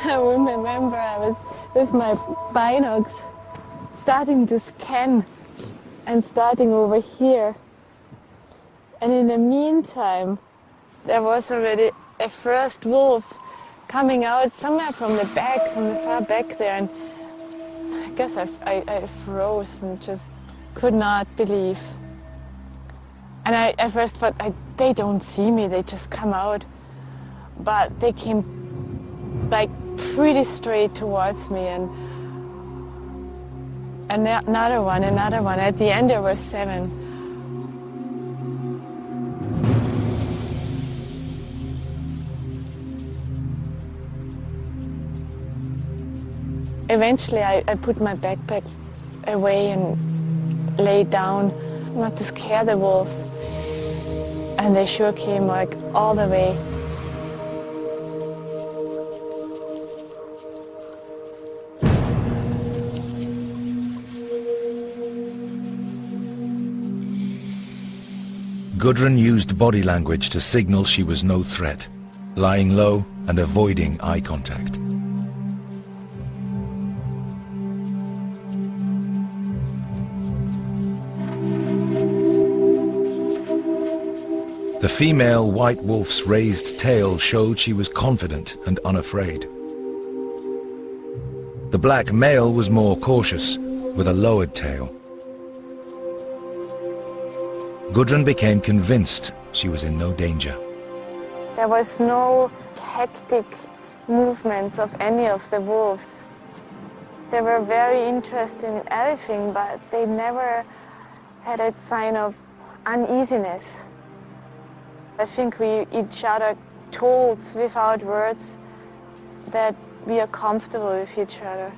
I remember I was with my binocs starting to scan and starting over here. And in the meantime, there was already a first wolf coming out somewhere from the back, from the far back there. And I guess I froze and just could not believe. And I at first thought, they don't see me, they just come out. But they came like pretty straight towards me, and another one. At the end there were 7. Eventually I put my backpack away and lay down, not to scare the wolves. And they sure came like all the way. Gudrun used body language to signal she was no threat, lying low and avoiding eye contact. The female white wolf's raised tail showed she was confident and unafraid. The black male was more cautious, with a lowered tail. Gudrun became convinced she was in no danger. There was no hectic movements of any of the wolves. They were very interested in everything, but they never had a sign of uneasiness. I think we each other told without words that we are comfortable with each other.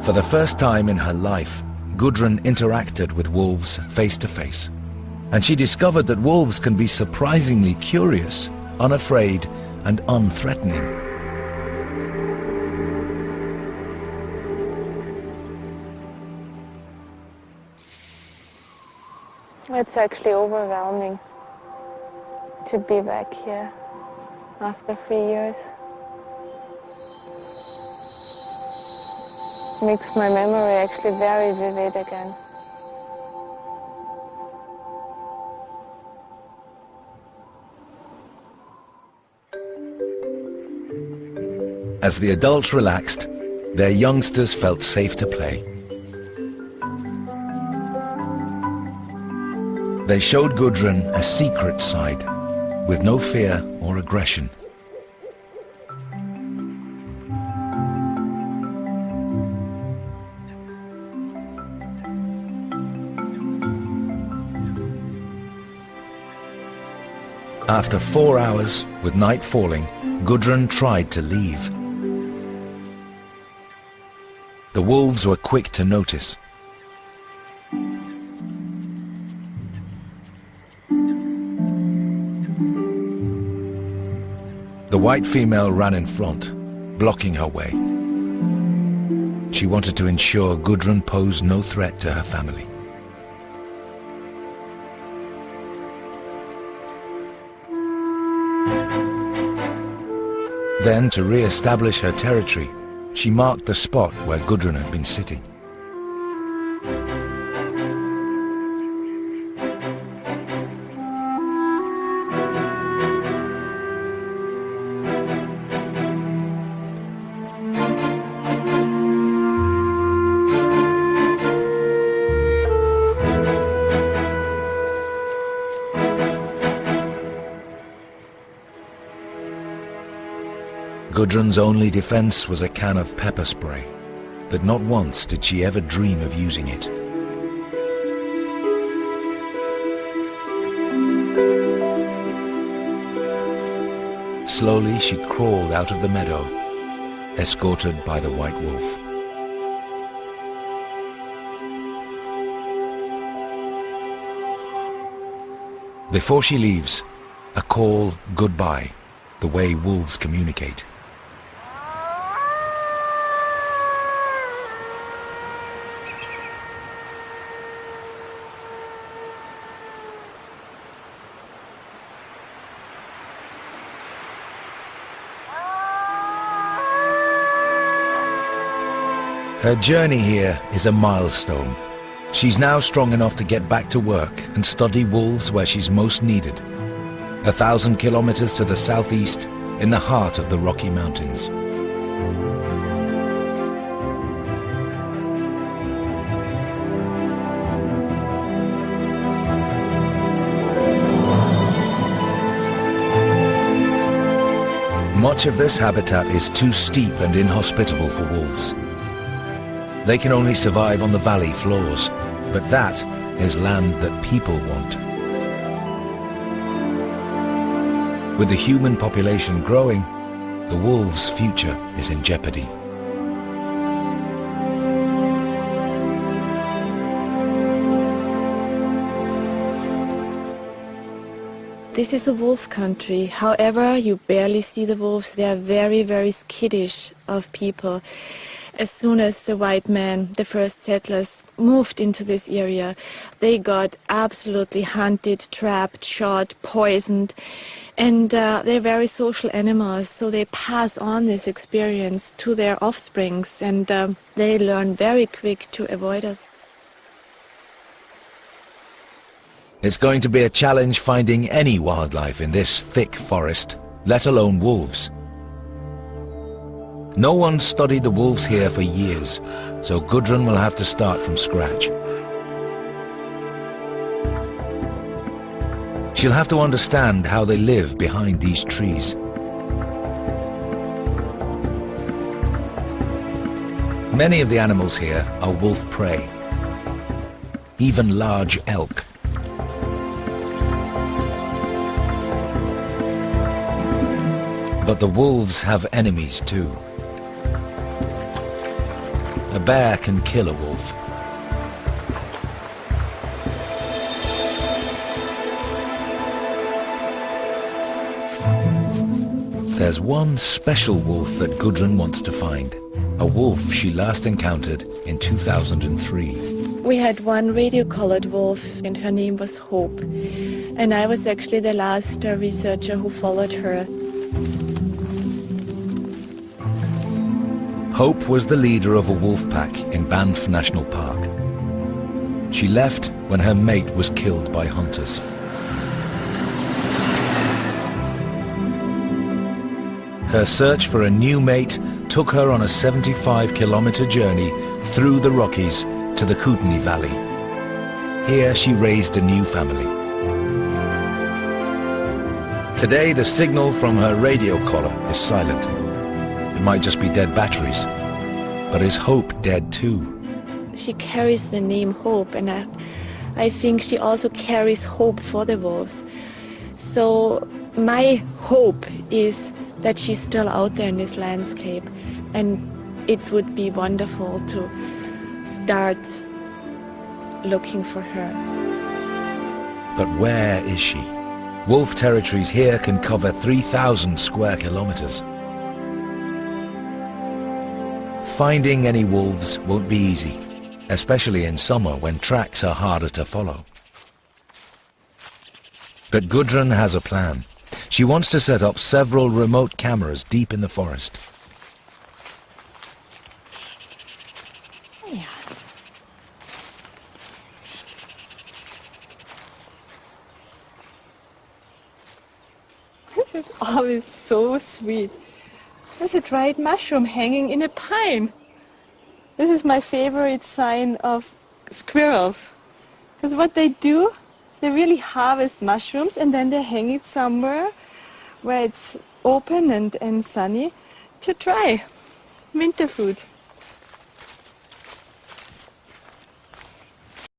For the first time in her life, Gudrun interacted with wolves face to face, and she discovered that wolves can be surprisingly curious, unafraid, and unthreatening. It's actually overwhelming to be back here after 3 years. Makes my memory actually very vivid again. As the adults relaxed, their youngsters felt safe to play. They showed Gudrun a secret side, with no fear or aggression. After 4 hours, with night falling, Gudrun tried to leave. The wolves were quick to notice. The white female ran in front, blocking her way. She wanted to ensure Gudrun posed no threat to her family. Then, to re-establish her territory, she marked the spot where Gudrun had been sitting. Gudrun's only defense was a can of pepper spray, but not once did she ever dream of using it. Slowly she crawled out of the meadow, escorted by the white wolf. Before she leaves, a call goodbye, the way wolves communicate. Her journey here is a milestone. She's now strong enough to get back to work and study wolves where she's most needed. 1,000 kilometers to the southeast, in the heart of the Rocky Mountains. Much of this habitat is too steep and inhospitable for wolves. They can only survive on the valley floors, but that is land that people want. With the human population growing, the wolves' future is in jeopardy. This is a wolf country. However, you barely see the wolves. They are very, very skittish of people. As soon as the white men, the first settlers, moved into this area, they got absolutely hunted, trapped, shot, poisoned. And they're very social animals, so they pass on this experience to their offsprings, and they learn very quick to avoid us. It's going to be a challenge finding any wildlife in this thick forest, let alone wolves. No one studied the wolves here for years, so Gudrun will have to start from scratch. She'll have to understand how they live behind these trees. Many of the animals here are wolf prey, even large elk. But the wolves have enemies too. A bear can kill a wolf. There's one special wolf that Gudrun wants to find. A wolf she last encountered in 2003. We had one radio-collared wolf, and her name was Hope. And I was actually the last researcher who followed her. Hope was the leader of a wolf pack in Banff National Park. She left when her mate was killed by hunters. Her search for a new mate took her on a 75-kilometer journey through the Rockies to the Kootenay Valley. Here she raised a new family. Today the signal from her radio collar is silent. It might just be dead batteries. But is Hope dead too? She carries the name Hope, and I think she also carries hope for the wolves. So my hope is that she's still out there in this landscape, and it would be wonderful to start looking for her. But where is she? Wolf territories here can cover 3,000 square kilometers. Finding any wolves won't be easy, especially in summer when tracks are harder to follow. But Gudrun has a plan. She wants to set up several remote cameras deep in the forest. Yeah. This is always so sweet. There's a dried mushroom hanging in a pine. This is my favorite sign of squirrels. Because what they do, they really harvest mushrooms and then they hang it somewhere where it's open and sunny to dry. Winter food.